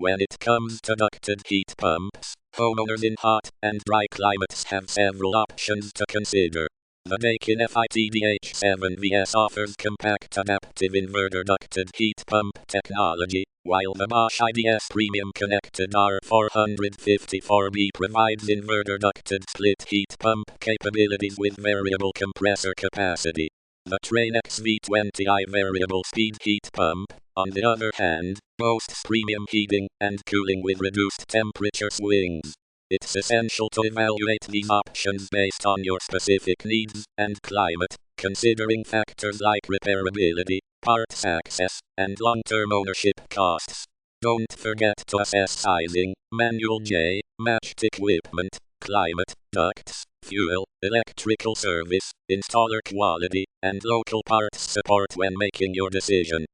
When it comes to ducted heat pumps, homeowners in hot and dry climates have several options to consider. The Daikin FITDH7VS offers compact adaptive inverter ducted heat pump technology, while the Bosch IDS Premium Connected R454B provides inverter ducted split heat pump capabilities with variable compressor capacity. The Tranex V20i variable speed heat pump, on the other hand, boasts premium heating and cooling with reduced temperature swings. It's essential to evaluate these options based on your specific needs and climate, considering factors like repairability, parts access, and long-term ownership costs. Don't forget to assess sizing, manual J, matched equipment, climate, ducts, fuel, electrical service, installer quality, and local parts support when making your decision.